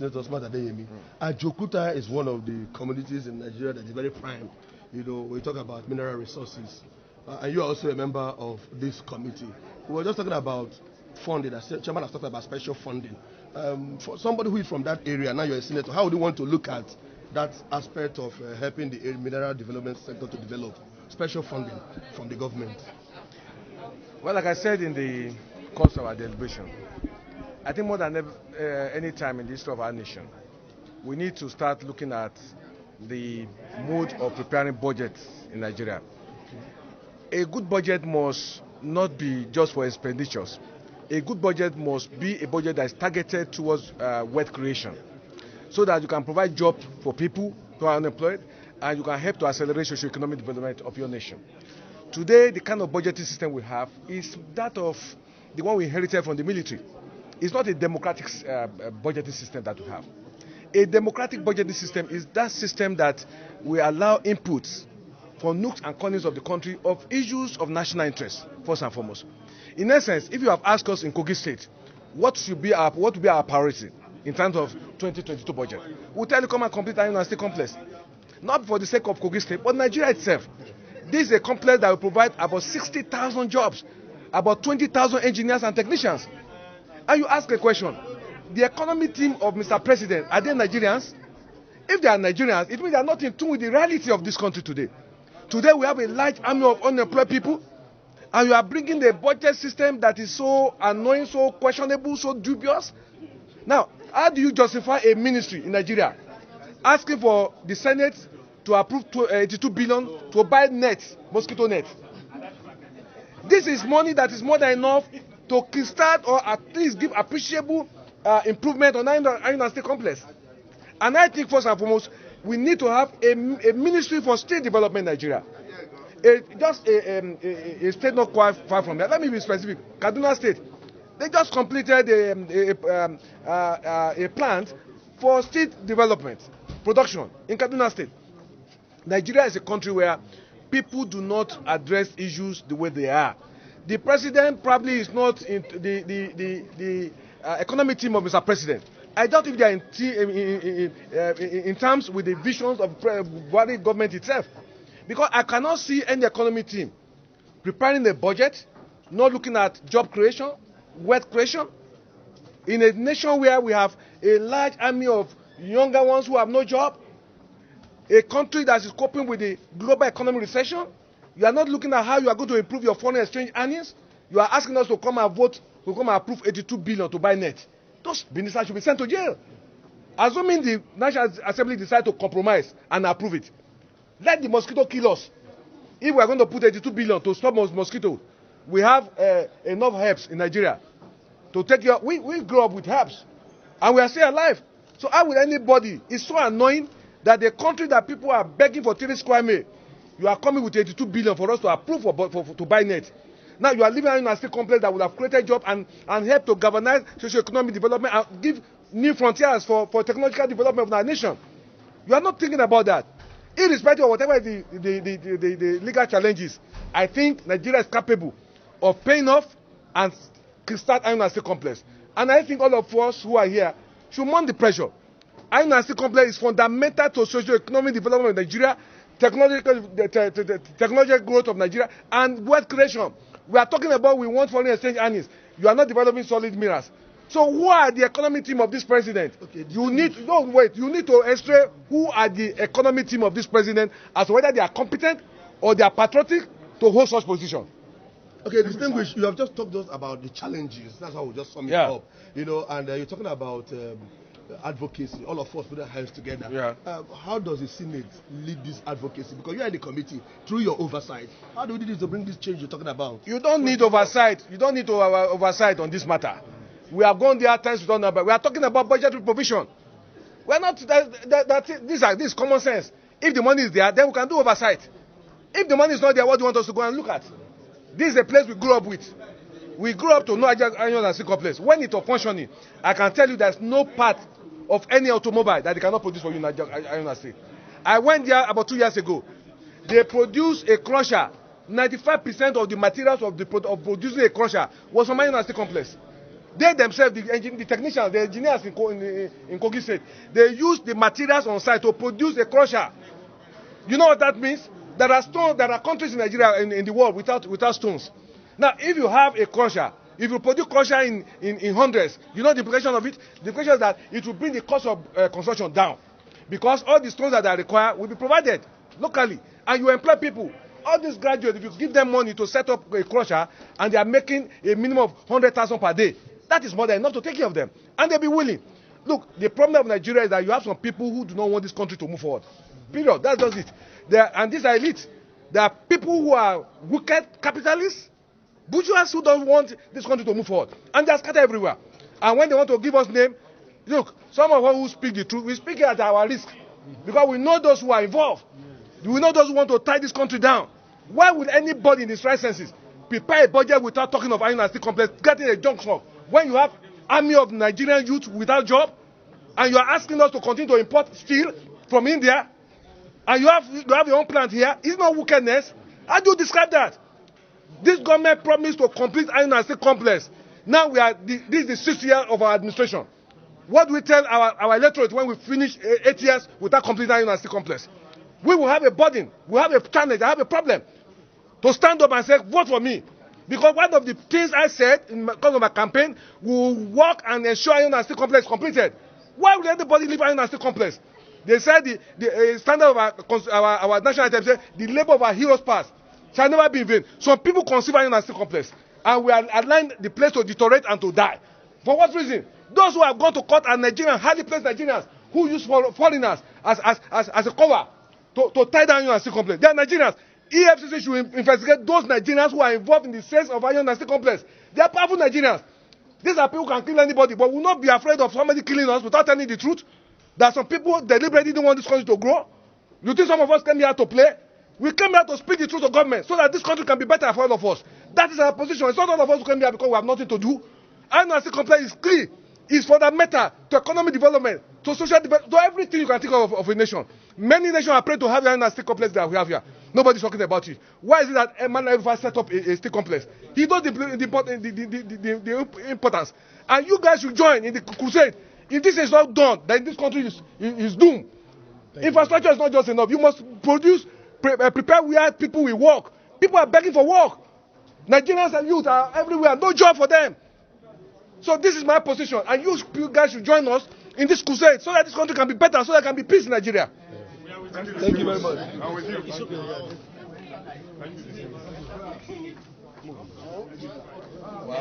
Senator Adeyemi. Ajokuta is one of the communities in Nigeria that is very prime. You know, we talk about mineral resources. And you are also a member of this committee. We were just talking about funding. The chairman has talked about special funding. For somebody who is from that area, now you're a senator, how would you want to look at that aspect of helping the mineral development sector to develop special funding from the government? Well, like I said in the course of our deliberation, I think more than any time in the history of our nation, we need to start looking at the mode of preparing budgets in Nigeria. A good budget must not be just for expenditures. A good budget must be a budget that is targeted towards wealth creation, so that you can provide jobs for people who are unemployed, and you can help to accelerate socio-economic development of your nation. Today, the kind of budgeting system we have is that of the one we inherited from the military. It's not a democratic budgeting system that we have. A democratic budgeting system is that system that will allow inputs from nooks and corners of the country of issues of national interest, first and foremost. In essence, if you have asked us in Kogi State, what will be our priority in terms of 2022 budget, we'll tell you come and complete our state complex. Not for the sake of Kogi State, but Nigeria itself. This is a complex that will provide about 60,000 jobs, about 20,000 engineers and technicians. And you ask a question, the economy team of Mr. President, are they Nigerians? If they are Nigerians, it means they are not in tune with the reality of this country today. Today we have a large army of unemployed people, and you are bringing a budget system that is so annoying, so questionable, so dubious. Now, how do you justify a ministry in Nigeria asking for the Senate to approve 82 billion to buy nets, mosquito nets? This is money that is more than enough to kickstart or at least give appreciable improvement on our state complex. And I think first and foremost, we need to have a ministry for state development in Nigeria. A state not quite far from that. Let me be specific. Kaduna State, they just completed a plant for state development, production in Kaduna State. Nigeria is a country where people do not address issues the way they are. The president probably is not in the economic team of Mr. President. I doubt if they are in terms with the visions of the government itself. Because I cannot see any economy team preparing a budget, not looking at job creation, wealth creation, in a nation where we have a large army of younger ones who have no job, a country that is coping with the global economic recession. You are not looking at how you are going to improve your foreign exchange earnings. You are asking us to come and vote, to come and approve 82 billion to buy net. Those ministers should be sent to jail. Assuming the National Assembly decide to compromise and approve it, let the mosquito kill us. If we are going to put 82 billion to stop mosquito, we have enough herbs in Nigeria to take care. We grew up with herbs, and we are still alive. So how will anybody? It's so annoying that the country that people are begging for 3 square miles, you are coming with 82 billion for us to approve to buy net. Now you are living in a state complex that would have created jobs and help to galvanize socio-economic development and give new frontiers for technological development of our nation. You are not thinking about that. Irrespective of whatever the legal challenges, I think Nigeria is capable of paying off and kickstart Iron and Steel Complex. And I think all of us who are here should mount the pressure. Iron and Steel Complex is fundamental to socio-economic development of Nigeria, technological growth of Nigeria, and wealth creation. We are talking about we want foreign exchange earnings. You are not developing solid minerals. So who are the economic team of this president? Okay, you need to extract who are the economic team of this president as to whether they are competent or they are patriotic to hold such position. Okay, distinguished, you have just talked to us about the challenges. That's how we just sum it up. You know, and you're talking about advocacy. All of us put our hands together. Yeah. How does the Senate lead this advocacy? Because you are in the committee through your oversight. How do we do this to bring this change you're talking about? You don't need oversight. You don't need to oversight on this matter. We have gone there times we don't know, but we are talking about budgetary provision. We are not this is common sense. If the money is there, then we can do oversight. If the money is not there, what do you want us to go and look at? This is a place we grew up with. We grew up to know Iron and Steel Complex. When it was functioning, I can tell you there's no part of any automobile that they cannot produce for you in Iron and Steel. I went there about 2 years ago. They produced a crusher. 95% of the materials of producing a crusher was from Iron and Steel Complex. They themselves, the technicians, the engineers in Kogi State, they use the materials on site to produce a crusher. You know what that means? There are stones. There are countries in Nigeria in the world without stones. Now, if you have a crusher, if you produce crusher in hundreds, you know the implication of it? The implication is that it will bring the cost of construction down, because all the stones that are required will be provided locally, and you employ people. All these graduates, if you give them money to set up a crusher, and they are making a minimum of 100,000 per day, that is more than enough to take care of them, and they'll be willing. Look, the problem of Nigeria is that you have some people who do not want this country to move forward. Period. That's just it. And these are elite. There are people who are wicked capitalists, bourgeois who don't want this country to move forward, and they are scattered everywhere. And when they want to give us name, look, some of us who speak the truth, we speak it at our risk, because we know those who are involved. We know those who want to tie this country down. Why would anybody in his right senses prepare a budget without talking of iron and steel complex, getting a junk shop, when you have army of Nigerian youth without job, and you are asking us to continue to import steel from India, and you have your own plant here? It's not wickedness. How do you describe that? This government promised to complete iron and steel complex. Now this is the 6th year of our administration. What do we tell our electorate when we finish 8 years without completing iron and steel complex? We will have a burden, we have a challenge, I have a problem to stand up and say, vote for me. Because one of the things I said in my campaign, we will work and ensure iron and steel complex completed. Why would anybody leave iron and steel complex? They said the standard of our national item said the labor of our heroes past shall never be in vain. Some people conceive iron and steel complex, and we are aligned the place to deteriorate and to die. For what reason? Those who have gone to court are Nigerians, highly placed Nigerians, who use foreigners as a cover to tie down iron and steel complex. They are Nigerians. EFCC should investigate those Nigerians who are involved in the sales of iron and steel complex. They are powerful Nigerians. These are people who can kill anybody, but will not be afraid of somebody killing us without telling the truth. There are some people deliberately don't want this country to grow. You think some of us came here to play? We came here to speak the truth to government so that this country can be better for all of us. That is our position. It's not all of us who came here because we have nothing to do. Iron and steel complex is clear. It's fundamental to economic development, to social development, to everything you can think of a nation. Many nations are praying to have the iron and steel complex that we have here. Nobody's talking about it. Why is it that Emmanuel set up a steel complex? He knows the importance. And you guys should join in the crusade. If this is not done, then this country is doomed. Infrastructure is not just enough. You must prepare where people will work. People are begging for work. Nigerians and youth are everywhere. No job for them. So this is my position. And you guys should join us in this crusade so that this country can be better, so there can be peace in Nigeria. Thank you very much. I'm with you. Wow.